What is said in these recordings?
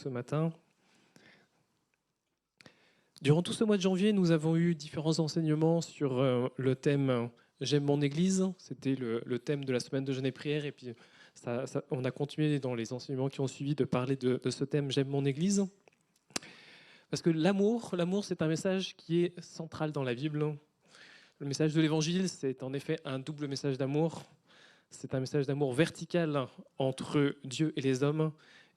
Ce matin. Durant tout ce mois de janvier, nous avons eu différents enseignements sur le thème « J'aime mon Église ». C'était le thème de la semaine de jeûne et prière. Et puis, on a continué dans les enseignements qui ont suivi de parler de ce thème « J'aime mon Église ». Parce que l'amour, c'est un message qui est central dans la Bible. Le message de l'Évangile, c'est en effet un double message d'amour. C'est un message d'amour vertical entre Dieu et les hommes.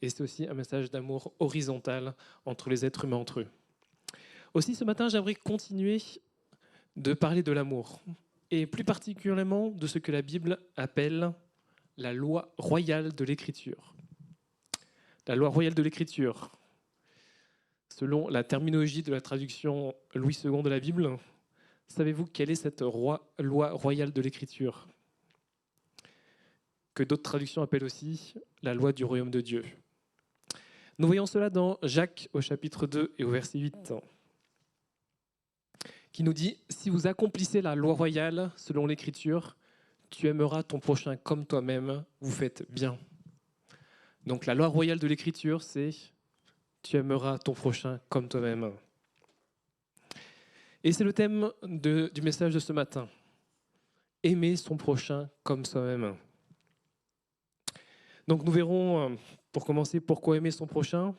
Et c'est aussi un message d'amour horizontal entre les êtres humains entre eux. Aussi, ce matin, j'aimerais continuer de parler de l'amour, et plus particulièrement de ce que la Bible appelle la loi royale de l'Écriture. La loi royale de l'Écriture, selon la terminologie de la traduction Louis II de la Bible, savez-vous quelle est cette loi royale de l'Écriture, que d'autres traductions appellent aussi la loi du royaume de Dieu? Nous voyons cela dans Jacques au chapitre 2 et au verset 8. Qui nous dit « Si vous accomplissez la loi royale selon l'Écriture, tu aimeras ton prochain comme toi-même, vous faites bien. » Donc la loi royale de l'Écriture, c'est « Tu aimeras ton prochain comme toi-même. » Et c'est le thème du message de ce matin. Aimer son prochain comme soi-même. Donc nous verrons, pour commencer, pourquoi aimer son prochain.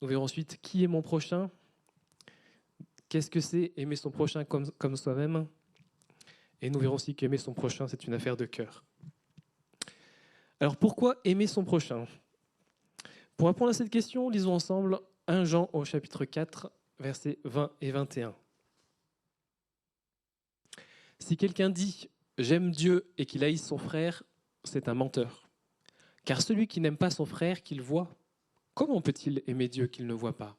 Nous verrons ensuite qui est mon prochain. Qu'est-ce que c'est aimer son prochain comme soi-même? Et nous verrons aussi qu'aimer son prochain, c'est une affaire de cœur. Alors pourquoi aimer son prochain? Pour répondre à cette question, lisons ensemble 1 Jean au chapitre 4, versets 20 et 21. Si quelqu'un dit « j'aime Dieu » et qu'il haïsse son frère, c'est un menteur. Car celui qui n'aime pas son frère qu'il voit, comment peut-il aimer Dieu qu'il ne voit pas?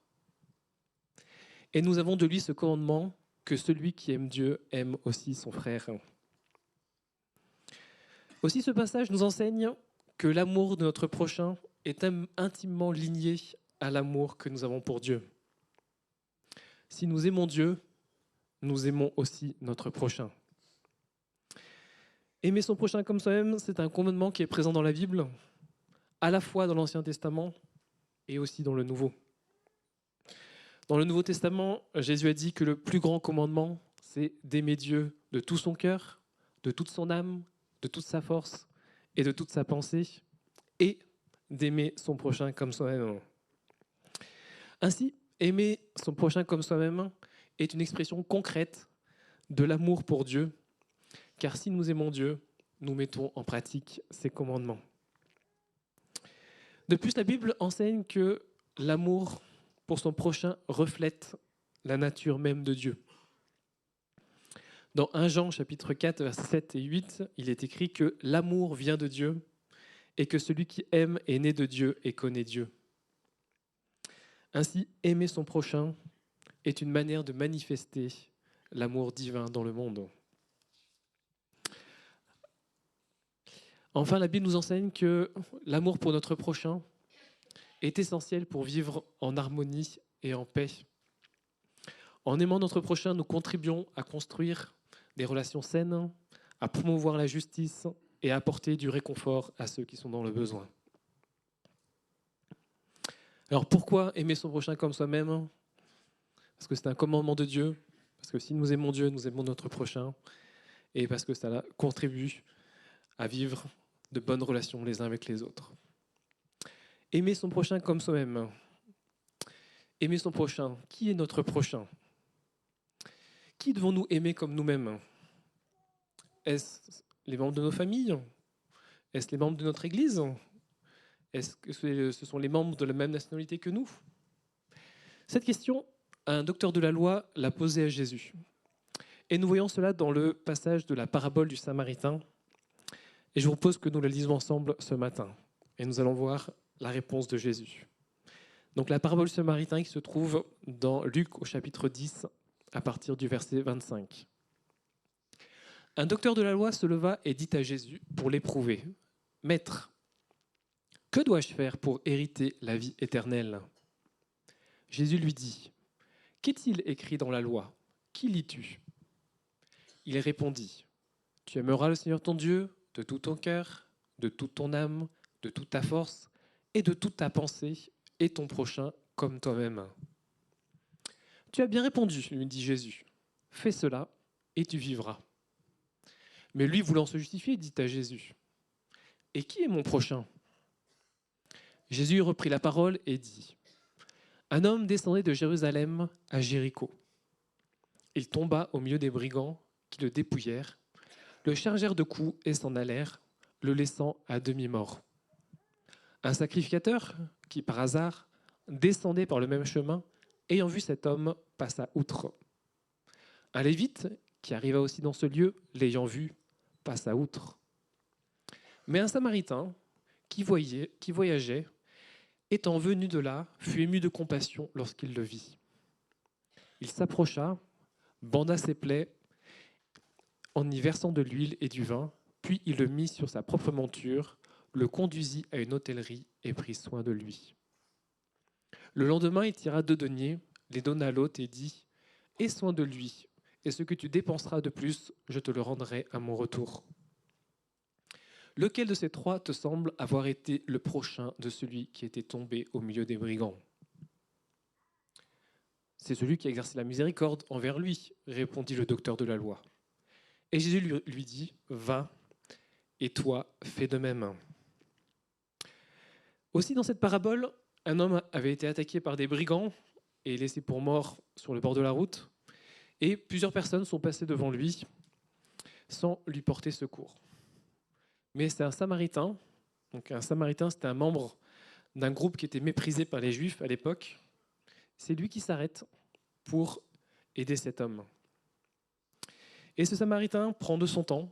Et nous avons de lui ce commandement que celui qui aime Dieu aime aussi son frère. Aussi, ce passage nous enseigne que l'amour de notre prochain est intimement lié à l'amour que nous avons pour Dieu. Si nous aimons Dieu, nous aimons aussi notre prochain. Aimer son prochain comme soi-même, c'est un commandement qui est présent dans la Bible, à la fois dans l'Ancien Testament et aussi dans le Nouveau. Dans le Nouveau Testament, Jésus a dit que le plus grand commandement, c'est d'aimer Dieu de tout son cœur, de toute son âme, de toute sa force et de toute sa pensée, et d'aimer son prochain comme soi-même. Ainsi, aimer son prochain comme soi-même est une expression concrète de l'amour pour Dieu, car si nous aimons Dieu, nous mettons en pratique ses commandements. De plus, la Bible enseigne que l'amour pour son prochain reflète la nature même de Dieu. Dans 1 Jean chapitre 4, versets 7 et 8, il est écrit que l'amour vient de Dieu et que celui qui aime est né de Dieu et connaît Dieu. Ainsi, aimer son prochain est une manière de manifester l'amour divin dans le monde. Enfin, la Bible nous enseigne que l'amour pour notre prochain est essentiel pour vivre en harmonie et en paix. En aimant notre prochain, nous contribuons à construire des relations saines, à promouvoir la justice et à apporter du réconfort à ceux qui sont dans le besoin. Alors pourquoi aimer son prochain comme soi-même? Parce que c'est un commandement de Dieu, parce que si nous aimons Dieu, nous aimons notre prochain, et parce que ça contribue à vivre de bonnes relations les uns avec les autres. Aimer son prochain comme soi-même. Aimer son prochain. Qui est notre prochain? Qui devons-nous aimer comme nous-mêmes? Est-ce les membres de nos familles? Est-ce les membres de notre Église? Est-ce que ce sont les membres de la même nationalité que nous? Cette question, un docteur de la loi l'a posée à Jésus. Et nous voyons cela dans le passage de la parabole du Samaritain. Et je vous propose que nous la lisons ensemble ce matin. Et nous allons voir la réponse de Jésus. Donc la parabole du Samaritain qui se trouve dans Luc au chapitre 10, à partir du verset 25. Un docteur de la loi se leva et dit à Jésus pour l'éprouver, « Maître, que dois-je faire pour hériter la vie éternelle ?» Jésus lui dit, « Qu'est-il écrit dans la loi? Qui lis-tu » Il répondit, « Tu aimeras le Seigneur ton Dieu de tout ton cœur, de toute ton âme, de toute ta force et de toute ta pensée, et ton prochain comme toi-même. Tu as bien répondu, lui dit Jésus. Fais cela et tu vivras. Mais lui, voulant se justifier, dit à Jésus, et qui est mon prochain? Jésus reprit la parole et dit, un homme descendait de Jérusalem à Jéricho. Il tomba au milieu des brigands qui le dépouillèrent, le chargèrent de coups et s'en allèrent, le laissant à demi-mort. Un sacrificateur qui, par hasard, descendait par le même chemin, ayant vu cet homme, passa outre. Un lévite, qui arriva aussi dans ce lieu, l'ayant vu, passa outre. Mais un samaritain, qui voyageait, étant venu de là, fut ému de compassion lorsqu'il le vit. Il s'approcha, banda ses plaies en y versant de l'huile et du vin, puis il le mit sur sa propre monture, le conduisit à une hôtellerie et prit soin de lui. Le lendemain, il tira 2 deniers, les donna à l'hôte et dit « Aie soin de lui, et ce que tu dépenseras de plus, je te le rendrai à mon retour. » Lequel de ces 3 te semble avoir été le prochain de celui qui était tombé au milieu des brigands? C'est celui qui a exercé la miséricorde envers lui, répondit le docteur de la loi. Et Jésus lui dit, va, et toi, fais de même. Aussi, dans cette parabole, un homme avait été attaqué par des brigands et laissé pour mort sur le bord de la route, et plusieurs personnes sont passées devant lui sans lui porter secours. Mais c'est un Samaritain, donc un Samaritain, c'était un membre d'un groupe qui était méprisé par les Juifs à l'époque. C'est lui qui s'arrête pour aider cet homme. Et ce Samaritain prend de son temps,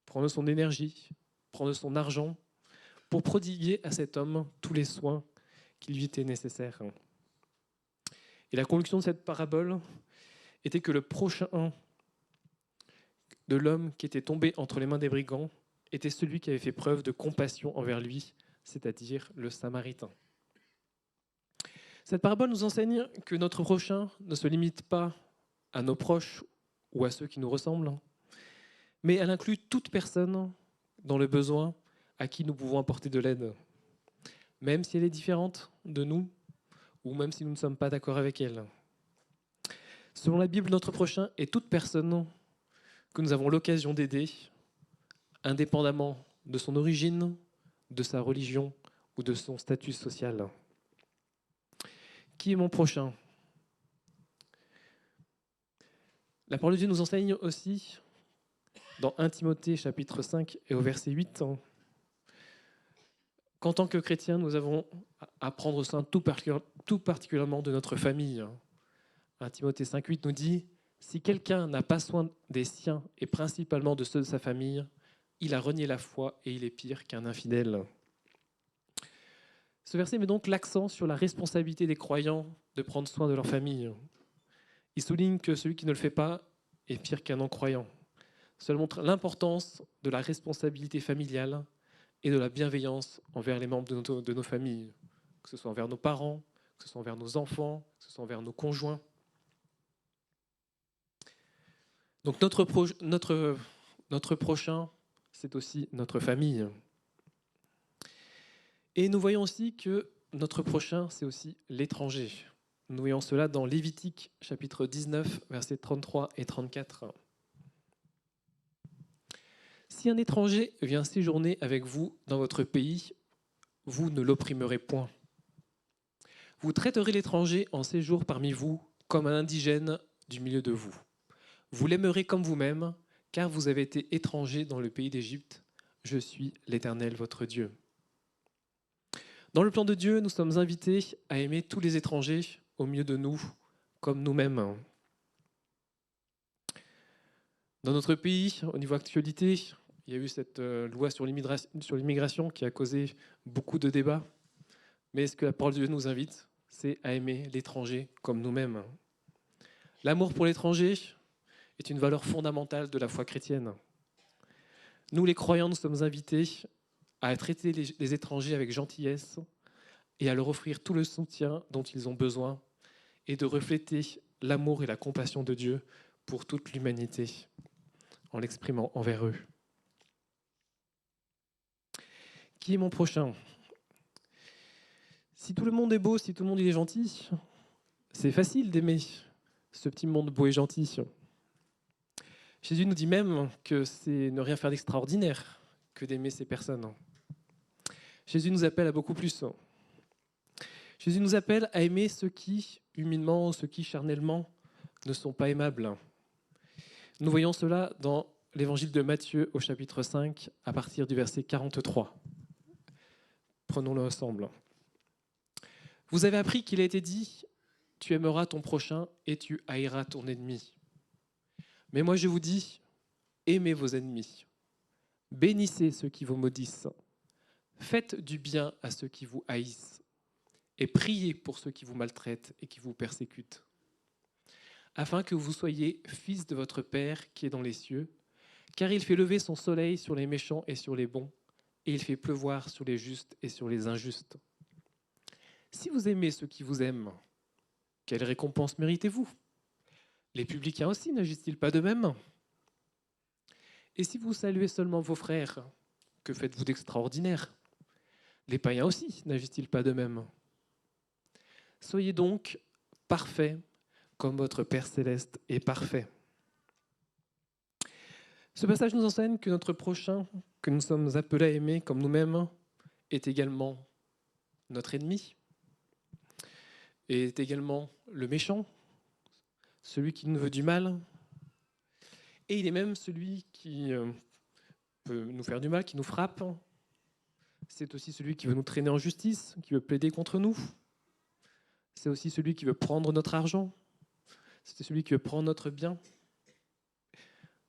prend de son énergie, prend de son argent pour prodiguer à cet homme tous les soins qui lui étaient nécessaires. Et la conclusion de cette parabole était que le prochain de l'homme qui était tombé entre les mains des brigands était celui qui avait fait preuve de compassion envers lui, c'est-à-dire le Samaritain. Cette parabole nous enseigne que notre prochain ne se limite pas à nos proches ou à ceux qui nous ressemblent, mais elle inclut toute personne dans le besoin à qui nous pouvons apporter de l'aide, même si elle est différente de nous ou même si nous ne sommes pas d'accord avec elle. Selon la Bible, notre prochain est toute personne que nous avons l'occasion d'aider, indépendamment de son origine, de sa religion ou de son statut social. Qui est mon prochain? La parole de Dieu nous enseigne aussi, dans 1 Timothée chapitre 5 et au verset 8, qu'en tant que chrétiens, nous avons à prendre soin tout particulièrement de notre famille. 1 Timothée 5,8 nous dit « Si quelqu'un n'a pas soin des siens et principalement de ceux de sa famille, il a renié la foi et il est pire qu'un infidèle. » Ce verset met donc l'accent sur la responsabilité des croyants de prendre soin de leur famille. Il souligne que celui qui ne le fait pas est pire qu'un non-croyant. Cela montre l'importance de la responsabilité familiale et de la bienveillance envers les membres de nos familles, que ce soit envers nos parents, que ce soit envers nos enfants, que ce soit envers nos conjoints. Donc notre prochain, c'est aussi notre famille. Et nous voyons aussi que notre prochain, c'est aussi l'étranger. Nous voyons cela dans Lévitique, chapitre 19, versets 33 et 34. Si un étranger vient séjourner avec vous dans votre pays, vous ne l'opprimerez point. Vous traiterez l'étranger en séjour parmi vous comme un indigène du milieu de vous. Vous l'aimerez comme vous-même, car vous avez été étranger dans le pays d'Égypte. Je suis l'Éternel, votre Dieu. Dans le plan de Dieu, nous sommes invités à aimer tous les étrangers au milieu de nous, comme nous-mêmes. Dans notre pays, au niveau actualité, il y a eu cette loi sur l'immigration qui a causé beaucoup de débats. Mais ce que la parole de Dieu nous invite, c'est à aimer l'étranger comme nous-mêmes. L'amour pour l'étranger est une valeur fondamentale de la foi chrétienne. Nous, les croyants, nous sommes invités à traiter les étrangers avec gentillesse et à leur offrir tout le soutien dont ils ont besoin et de refléter l'amour et la compassion de Dieu pour toute l'humanité en l'exprimant envers eux. Qui est mon prochain? Si tout le monde est beau, si tout le monde il est gentil, c'est facile d'aimer ce petit monde beau et gentil. Jésus nous dit même que c'est ne rien faire d'extraordinaire que d'aimer ces personnes. Jésus nous appelle à beaucoup plus. Jésus nous appelle à aimer ceux qui, humainement, ceux qui, charnellement, ne sont pas aimables. Nous voyons cela dans l'évangile de Matthieu au chapitre 5, à partir du verset 43. Prenons-le ensemble. Vous avez appris qu'il a été dit, tu aimeras ton prochain et tu haïras ton ennemi. Mais moi je vous dis, aimez vos ennemis, bénissez ceux qui vous maudissent, faites du bien à ceux qui vous haïssent et priez pour ceux qui vous maltraitent et qui vous persécutent, afin que vous soyez fils de votre Père qui est dans les cieux, car il fait lever son soleil sur les méchants et sur les bons, et il fait pleuvoir sur les justes et sur les injustes. Si vous aimez ceux qui vous aiment, quelle récompense méritez-vous? Les publicains aussi n'agissent-ils pas de même? Et si vous saluez seulement vos frères, que faites-vous d'extraordinaire? Les païens aussi n'agissent-ils pas de même? Soyez donc parfaits comme votre Père céleste est parfait. Ce passage nous enseigne que notre prochain, que nous sommes appelés à aimer comme nous-mêmes, est également notre ennemi, est également le méchant, celui qui nous veut du mal, et il est même celui qui peut nous faire du mal, qui nous frappe. C'est aussi celui qui veut nous traîner en justice, qui veut plaider contre nous. C'est aussi celui qui veut prendre notre argent. C'est celui qui veut prendre notre bien.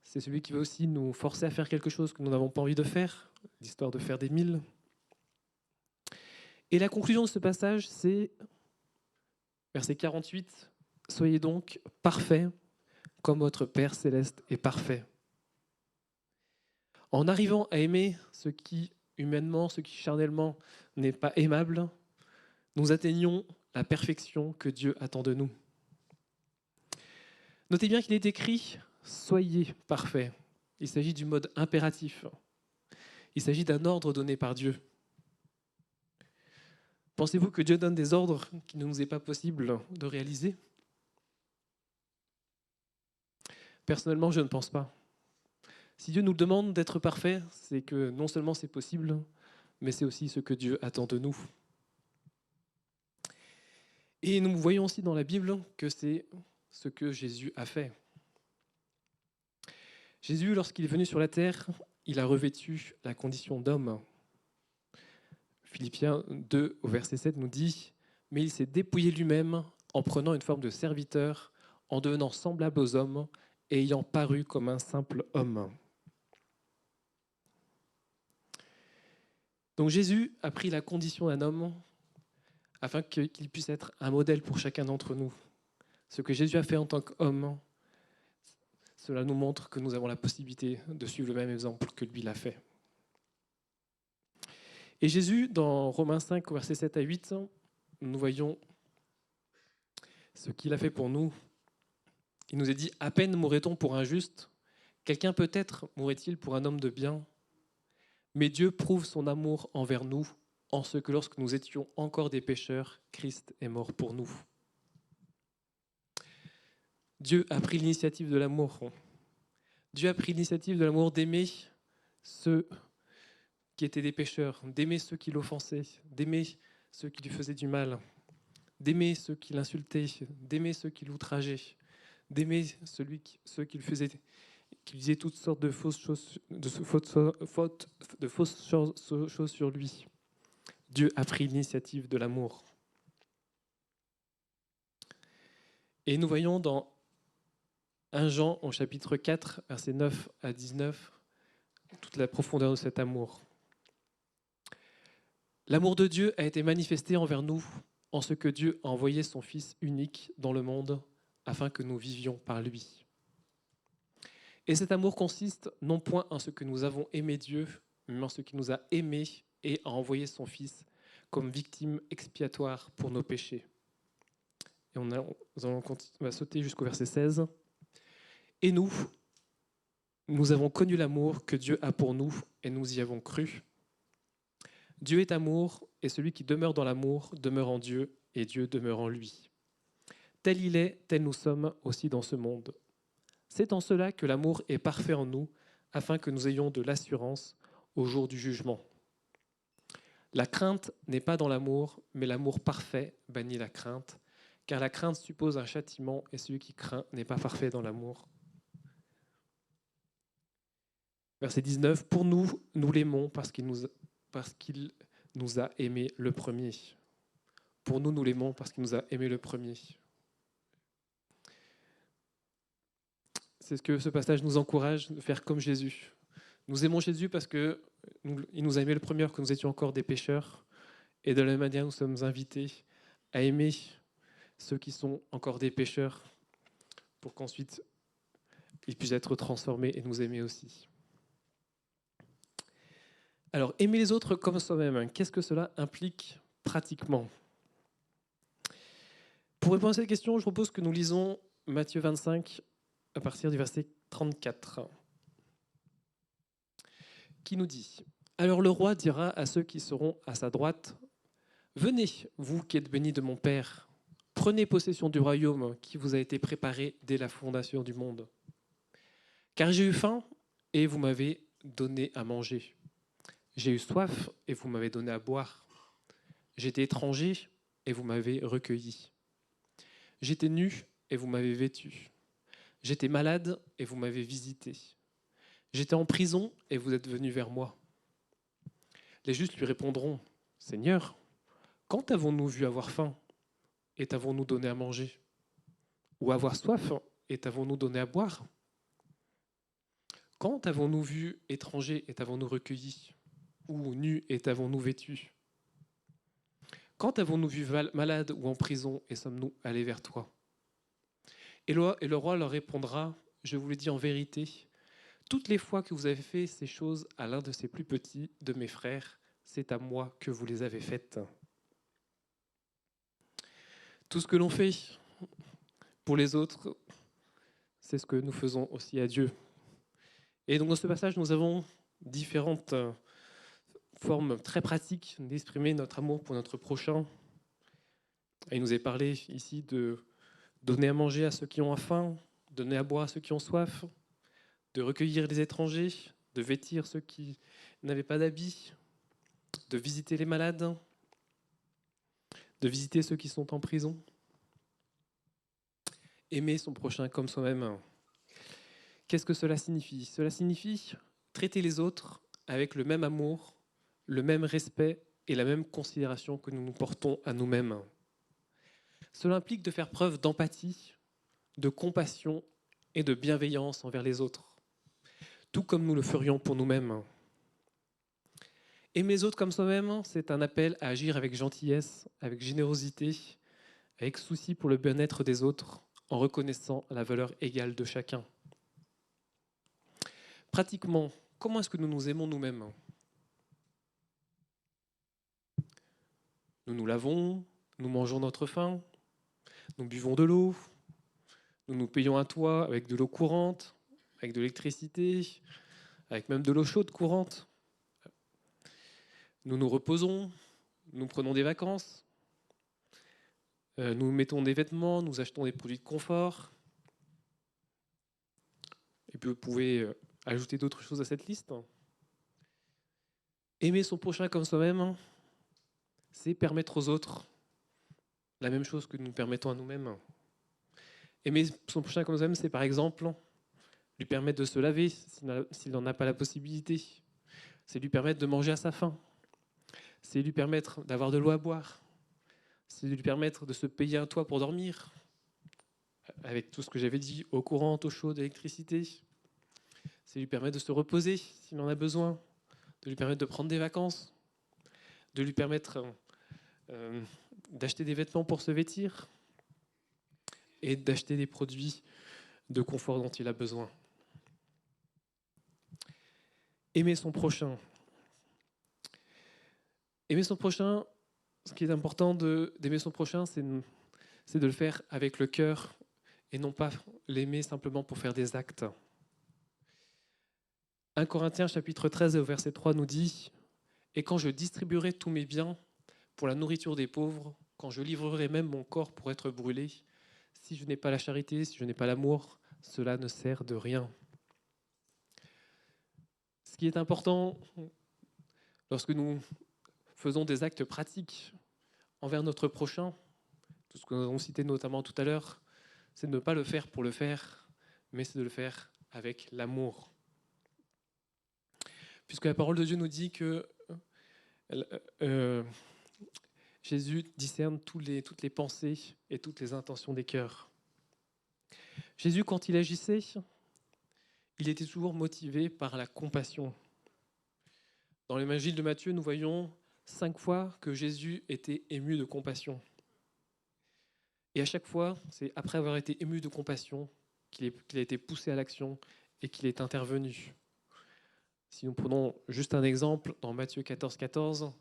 C'est celui qui veut aussi nous forcer à faire quelque chose que nous n'avons pas envie de faire, l'histoire de faire des milles. Et la conclusion de ce passage, c'est verset 48, « Soyez donc parfaits comme votre Père céleste est parfait. » En arrivant à aimer ce qui, humainement, ce qui charnellement n'est pas aimable, nous atteignons la perfection que Dieu attend de nous. Notez bien qu'il est écrit « Soyez parfaits ». Il s'agit du mode impératif. Il s'agit d'un ordre donné par Dieu. Pensez-vous que Dieu donne des ordres qu'il ne nous est pas possible de réaliser? Personnellement, je ne pense pas. Si Dieu nous demande d'être parfaits, c'est que non seulement c'est possible, mais c'est aussi ce que Dieu attend de nous. Et nous voyons aussi dans la Bible que c'est ce que Jésus a fait. Jésus, lorsqu'il est venu sur la terre, il a revêtu la condition d'homme. Philippiens 2, au verset 7, nous dit « Mais il s'est dépouillé lui-même en prenant une forme de serviteur, en devenant semblable aux hommes et ayant paru comme un simple homme. » Donc Jésus a pris la condition d'un homme afin qu'il puisse être un modèle pour chacun d'entre nous. Ce que Jésus a fait en tant qu'homme, cela nous montre que nous avons la possibilité de suivre le même exemple que lui l'a fait. Et Jésus, dans Romains 5, versets 7 à 8, nous voyons ce qu'il a fait pour nous. Il nous est dit « À peine mourrait-on pour un juste, quelqu'un peut-être mourrait-il pour un homme de bien. Mais Dieu prouve son amour envers nous, en ce que lorsque nous étions encore des pécheurs, Christ est mort pour nous. » Dieu a pris l'initiative de l'amour. Dieu a pris l'initiative de l'amour d'aimer ceux qui étaient des pécheurs, d'aimer ceux qui l'offensaient, d'aimer ceux qui lui faisaient du mal, d'aimer ceux qui l'insultaient, d'aimer ceux qui l'outrageaient, d'aimer ceux qui lui disaient toutes sortes de fausses choses, de fausses choses sur lui. Dieu a pris l'initiative de l'amour. Et nous voyons dans 1 Jean au chapitre 4, versets 9 à 19, toute la profondeur de cet amour. L'amour de Dieu a été manifesté envers nous en ce que Dieu a envoyé son Fils unique dans le monde afin que nous vivions par lui. Et cet amour consiste non point en ce que nous avons aimé Dieu, mais en ce qu'il nous a aimés et a envoyé son Fils comme victime expiatoire pour nos péchés. Et on va sauter jusqu'au verset 16. Et nous avons connu l'amour que Dieu a pour nous et nous y avons cru. Dieu est amour, et celui qui demeure dans l'amour demeure en Dieu, et Dieu demeure en lui. Tel il est, tel nous sommes aussi dans ce monde. C'est en cela que l'amour est parfait en nous, afin que nous ayons de l'assurance au jour du jugement. La crainte n'est pas dans l'amour, mais l'amour parfait bannit la crainte, car la crainte suppose un châtiment, et celui qui craint n'est pas parfait dans l'amour. Verset 19, pour nous, nous l'aimons parce qu'il nous a aimés le premier. Pour nous, nous l'aimons parce qu'il nous a aimés le premier. C'est ce que ce passage nous encourage, de faire comme Jésus. Nous aimons Jésus parce qu'il nous a aimés le premier, alors que nous étions encore des pécheurs. Et de la même manière, nous sommes invités à aimer ceux qui sont encore des pécheurs, pour qu'ensuite, ils puissent être transformés et nous aimer aussi. Alors, aimer les autres comme soi-même, qu'est-ce que cela implique pratiquement ? Pour répondre à cette question, je propose que nous lisons Matthieu 25 à partir du verset 34, qui nous dit « Alors le roi dira à ceux qui seront à sa droite, « Venez, vous qui êtes bénis de mon Père, prenez possession du royaume qui vous a été préparé dès la fondation du monde. Car j'ai eu faim et vous m'avez donné à manger. J'ai eu soif et vous m'avez donné à boire. J'étais étranger et vous m'avez recueilli. J'étais nu et vous m'avez vêtu. J'étais malade et vous m'avez visité. J'étais en prison et vous êtes venu vers moi. » Les justes lui répondront, « Seigneur, quand avons-nous vu avoir faim et t'avons-nous donné à manger? Ou avoir soif et t'avons-nous donné à boire? Quand avons-nous vu étranger et t'avons-nous recueilli? Ou nu et t'avons-nous vêtu? Quand avons-nous vu malade ou en prison et sommes-nous allés vers toi? » Et le roi leur répondra, « Je vous le dis en vérité, toutes les fois que vous avez fait ces choses à l'un de ces plus petits de mes frères, c'est à moi que vous les avez faites. » Tout ce que l'on fait pour les autres, c'est ce que nous faisons aussi à Dieu. Et donc dans ce passage, nous avons différentes formes très pratiques d'exprimer notre amour pour notre prochain. Et il nous est parlé ici de donner à manger à ceux qui ont faim, donner à boire à ceux qui ont soif, de recueillir les étrangers, de vêtir ceux qui n'avaient pas d'habits, de visiter les malades, de visiter ceux qui sont en prison. Aimer son prochain comme soi-même. Qu'est-ce que cela signifie? Cela signifie traiter les autres avec le même amour, le même respect et la même considération que nous nous portons à nous-mêmes. Cela implique de faire preuve d'empathie, de compassion et de bienveillance envers les autres, tout comme nous le ferions pour nous-mêmes. Aimer les autres comme soi-même, c'est un appel à agir avec gentillesse, avec générosité, avec souci pour le bien-être des autres, en reconnaissant la valeur égale de chacun. Pratiquement, comment est-ce que nous nous aimons nous-mêmes? Nous nous lavons, nous mangeons notre faim, nous buvons de l'eau, nous nous payons un toit avec de l'eau courante, avec de l'électricité, avec même de l'eau chaude courante. Nous nous reposons, nous prenons des vacances, nous mettons des vêtements, nous achetons des produits de confort. Et puis vous pouvez ajouter d'autres choses à cette liste. Aimer son prochain comme soi-même, c'est permettre aux autres la même chose que nous permettons à nous-mêmes. Aimer son prochain comme soi-même, c'est par exemple lui permettre de se laver s'il n'en a pas la possibilité. C'est lui permettre de manger à sa faim. C'est lui permettre d'avoir de l'eau à boire. C'est lui permettre de se payer un toit pour dormir, avec tout ce que j'avais dit, eau courante, eau chaude, électricité. C'est lui permettre de se reposer s'il en a besoin, de lui permettre de prendre des vacances, de lui permettre d'acheter des vêtements pour se vêtir et d'acheter des produits de confort dont il a besoin. Aimer son prochain. Aimer son prochain, ce qui est important d'aimer son prochain, c'est de le faire avec le cœur et non pas l'aimer simplement pour faire des actes. 1 Corinthiens chapitre 13 au verset 3 nous dit « Et quand je distribuerai tous mes biens pour la nourriture des pauvres, quand je livrerai même mon corps pour être brûlé, si je n'ai pas la charité, si je n'ai pas l'amour, cela ne sert de rien. Ce qui est important lorsque nous faisons des actes pratiques envers notre prochain, tout ce que nous avons cité notamment tout à l'heure, c'est de ne pas le faire pour le faire, mais c'est de le faire avec l'amour. Puisque la parole de Dieu nous dit que Jésus discerne toutes les pensées et toutes les intentions des cœurs. Jésus, quand il agissait, il était toujours motivé par la compassion. Dans l'évangile de Matthieu, nous voyons 5 fois que Jésus était ému de compassion. Et à chaque fois, c'est après avoir été ému de compassion qu'il a été poussé à l'action et qu'il est intervenu. Si nous prenons juste un exemple, dans Matthieu 14,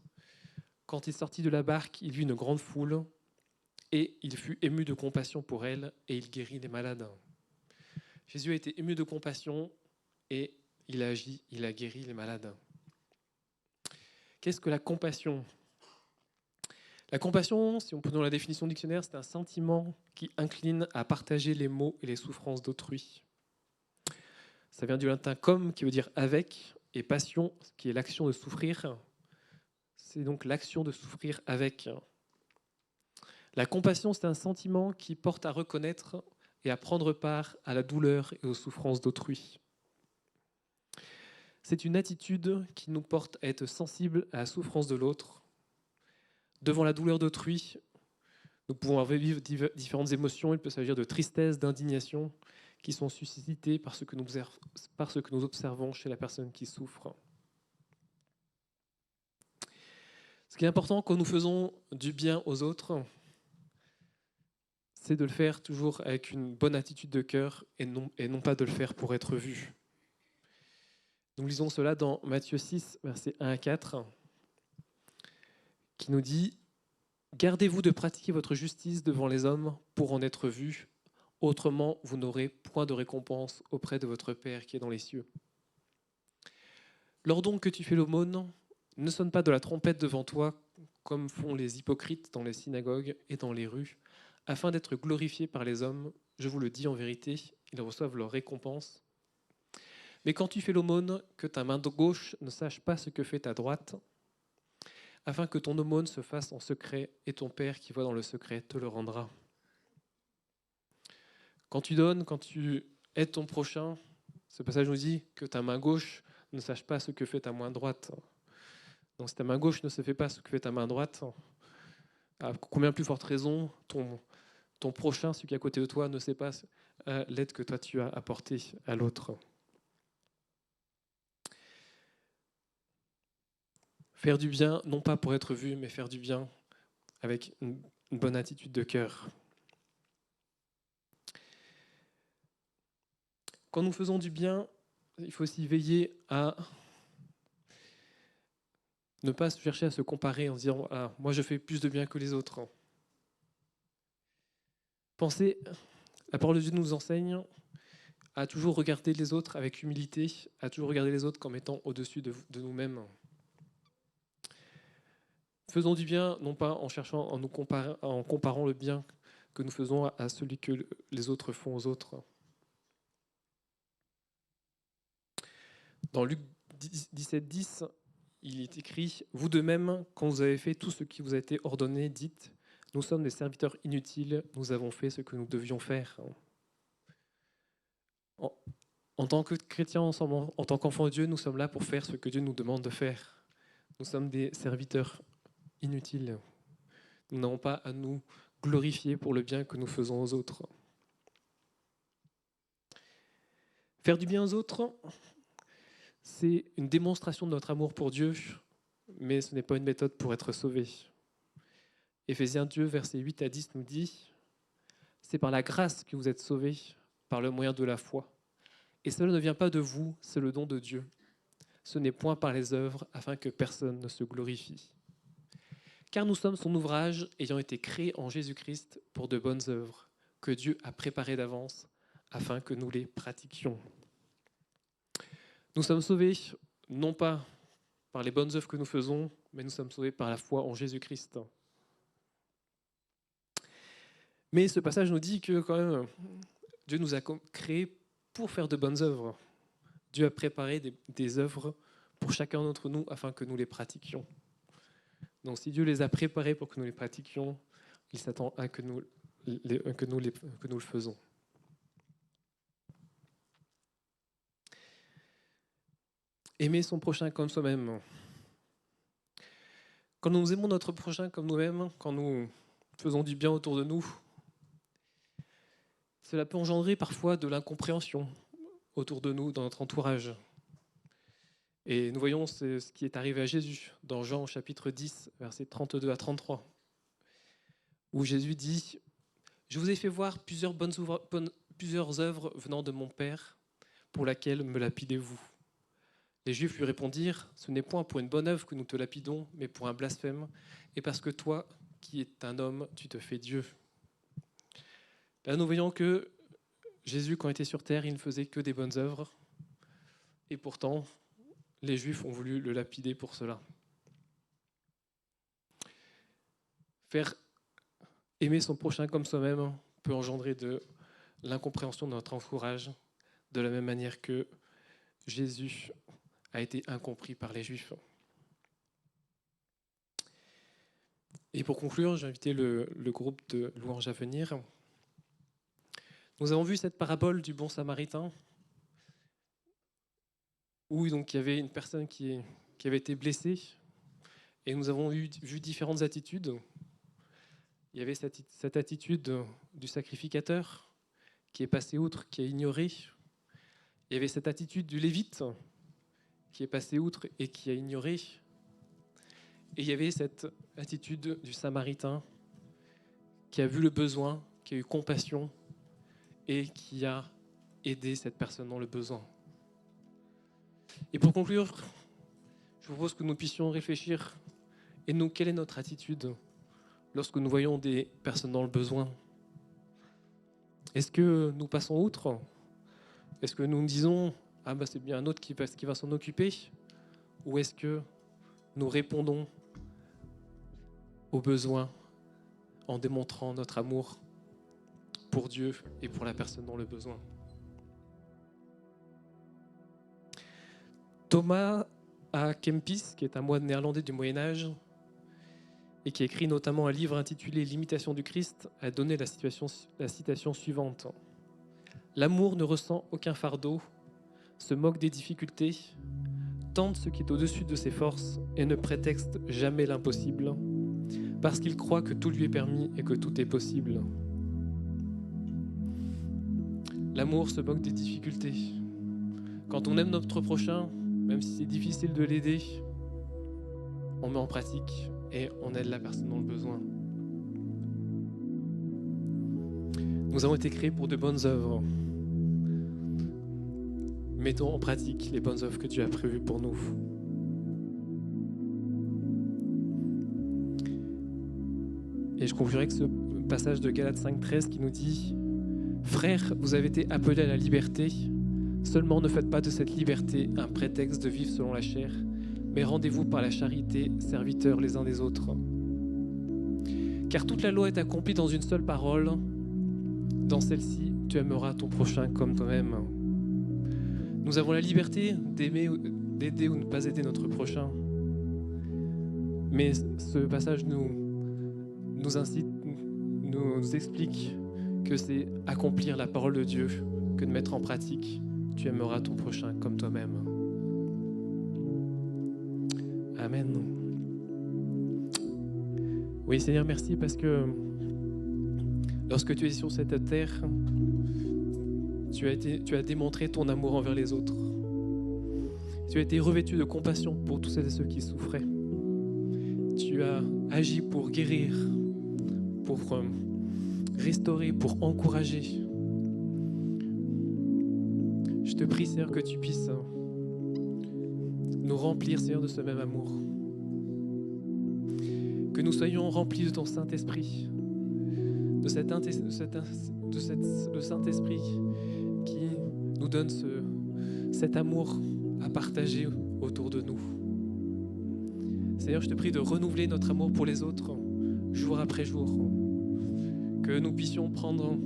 quand il sortit de la barque, il vit une grande foule et il fut ému de compassion pour elle et il guérit les malades. Jésus a été ému de compassion et il a agi, il a guéri les malades. Qu'est-ce que la compassion ? La compassion, si on prend la définition dictionnaire, c'est un sentiment qui incline à partager les maux et les souffrances d'autrui. Ça vient du latin comme, qui veut dire avec, et passion, qui est l'action de souffrir. C'est donc l'action de souffrir avec. La compassion, c'est un sentiment qui porte à reconnaître et à prendre part à la douleur et aux souffrances d'autrui. C'est une attitude qui nous porte à être sensibles à la souffrance de l'autre. Devant la douleur d'autrui, nous pouvons vivre différentes émotions. Il peut s'agir de tristesse, d'indignation, qui sont suscitées par ce que nous observons chez la personne qui souffre. Ce qui est important quand nous faisons du bien aux autres, c'est de le faire toujours avec une bonne attitude de cœur et non pas de le faire pour être vu. Nous lisons cela dans Matthieu 6, versets 1 à 4, qui nous dit « Gardez-vous de pratiquer votre justice devant les hommes pour en être vus, autrement vous n'aurez point de récompense auprès de votre Père qui est dans les cieux. Lors donc que tu fais l'aumône, ne sonne pas de la trompette devant toi, comme font les hypocrites dans les synagogues et dans les rues, afin d'être glorifiés par les hommes. Je vous le dis en vérité, ils reçoivent leur récompense. Mais quand tu fais l'aumône, que ta main gauche ne sache pas ce que fait ta droite, afin que ton aumône se fasse en secret, et ton Père qui voit dans le secret te le rendra. » Quand tu donnes, quand tu aides ton prochain, ce passage nous dit que ta main gauche ne sache pas ce que fait ta main droite. Donc si ta main gauche ne se fait pas ce que fait ta main droite, à combien plus forte raison ton prochain, celui qui est à côté de toi, ne sait pas l'aide que toi tu as apportée à l'autre. Faire du bien, non pas pour être vu, mais faire du bien avec une bonne attitude de cœur. Quand nous faisons du bien, il faut aussi veiller à ne pas chercher à se comparer en se disant ah, « moi je fais plus de bien que les autres ». Pensez, la parole de Dieu nous enseigne à toujours regarder les autres avec humilité, à toujours regarder les autres comme étant au-dessus de nous-mêmes. Faisons du bien, non pas en cherchant, en comparant le bien que nous faisons à celui que les autres font aux autres. Dans Luc 17, il est écrit « Vous de même, quand vous avez fait tout ce qui vous a été ordonné, dites « Nous sommes des serviteurs inutiles, nous avons fait ce que nous devions faire. » En tant que chrétiens, ensemble, en tant qu'enfants de Dieu, nous sommes là pour faire ce que Dieu nous demande de faire. Nous sommes des serviteurs inutiles. Nous n'avons pas à nous glorifier pour le bien que nous faisons aux autres. Faire du bien aux autres, c'est une démonstration de notre amour pour Dieu, mais ce n'est pas une méthode pour être sauvé. Éphésiens 2, versets 8 à 10 nous dit « C'est par la grâce que vous êtes sauvés, par le moyen de la foi. Et cela ne vient pas de vous, c'est le don de Dieu. Ce n'est point par les œuvres, afin que personne ne se glorifie. Car nous sommes son ouvrage, ayant été créés en Jésus-Christ pour de bonnes œuvres, que Dieu a préparées d'avance, afin que nous les pratiquions. » Nous sommes sauvés, non pas par les bonnes œuvres que nous faisons, mais nous sommes sauvés par la foi en Jésus-Christ. Mais ce passage nous dit que quand même, Dieu nous a créés pour faire de bonnes œuvres. Dieu a préparé des œuvres pour chacun d'entre nous afin que nous les pratiquions. Donc si Dieu les a préparées pour que nous les pratiquions, il s'attend à que nous le faisons. Aimer son prochain comme soi-même. Quand nous aimons notre prochain comme nous-mêmes, quand nous faisons du bien autour de nous, cela peut engendrer parfois de l'incompréhension autour de nous, dans notre entourage. Et nous voyons ce qui est arrivé à Jésus dans Jean chapitre 10, versets 32 à 33, où Jésus dit « Je vous ai fait voir plusieurs œuvres venant de mon Père, pour laquelle me lapidez-vous » Les Juifs lui répondirent « Ce n'est point pour une bonne œuvre que nous te lapidons, mais pour un blasphème, et parce que toi, qui es un homme, tu te fais Dieu. » Là, nous voyons que Jésus, quand il était sur terre, il ne faisait que des bonnes œuvres, et pourtant, les Juifs ont voulu le lapider pour cela. Faire aimer son prochain comme soi-même peut engendrer de l'incompréhension de notre entourage, de la même manière que Jésus a été incompris par les Juifs. Et pour conclure, j'ai invité le groupe de louanges à venir. Nous avons vu cette parabole du bon samaritain, où donc, il y avait une personne qui avait été blessée, et nous avons vu différentes attitudes. Il y avait cette attitude du sacrificateur qui est passé outre, qui a ignoré. Il y avait cette attitude du lévite qui est passé outre et qui a ignoré. Et il y avait cette attitude du samaritain qui a vu le besoin, qui a eu compassion et qui a aidé cette personne dans le besoin. Et pour conclure, je vous propose que nous puissions réfléchir. Et nous, quelle est notre attitude lorsque nous voyons des personnes dans le besoin? Est-ce que nous passons outre? Est-ce que nous nous disons « Ah c'est bien un autre qui va s'en occuper » Ou est-ce que nous répondons aux besoins en démontrant notre amour pour Dieu et pour la personne dans le besoin? Thomas à Kempis, qui est un moine néerlandais du Moyen-Âge, et qui écrit notamment un livre intitulé « L'imitation du Christ », a donné la citation suivante. « L'amour ne ressent aucun fardeau, se moque des difficultés, tente ce qui est au-dessus de ses forces et ne prétexte jamais l'impossible, parce qu'il croit que tout lui est permis et que tout est possible. » L'amour se moque des difficultés. Quand on aime notre prochain, même si c'est difficile de l'aider, on met en pratique et on aide la personne dans le besoin. Nous avons été créés pour de bonnes œuvres. Mettons en pratique les bonnes œuvres que Dieu a prévues pour nous. Et je conclurai avec ce passage de Galates 5,13 qui nous dit « Frères, vous avez été appelés à la liberté, seulement ne faites pas de cette liberté un prétexte de vivre selon la chair, mais rendez-vous par la charité, serviteurs les uns des autres. Car toute la loi est accomplie dans une seule parole. Dans celle-ci, tu aimeras ton prochain comme toi-même. » Nous avons la liberté d'aimer, d'aider ou ne pas aider notre prochain. Mais ce passage nous incite, nous explique que c'est accomplir la parole de Dieu que de mettre en pratique. Tu aimeras ton prochain comme toi-même. Amen. Oui, Seigneur, merci parce que lorsque tu es sur cette terre, tu as démontré ton amour envers les autres. Tu as été revêtu de compassion pour tous celles et ceux qui souffraient. Tu as agi pour guérir, pour restaurer, pour encourager. Je te prie, Seigneur, que tu puisses nous remplir, Seigneur, de ce même amour. Que nous soyons remplis de ton Saint-Esprit, de le Saint-Esprit qui nous donne cet amour à partager autour de nous. Seigneur, je te prie de renouveler notre amour pour les autres, jour après jour. Que nous puissions prendre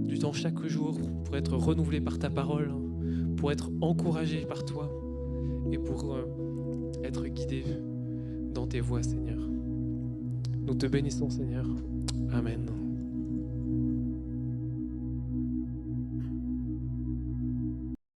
du temps chaque jour pour être renouvelés par ta parole, pour être encouragés par toi et pour être guidés dans tes voies, Seigneur. Nous te bénissons, Seigneur. Amen.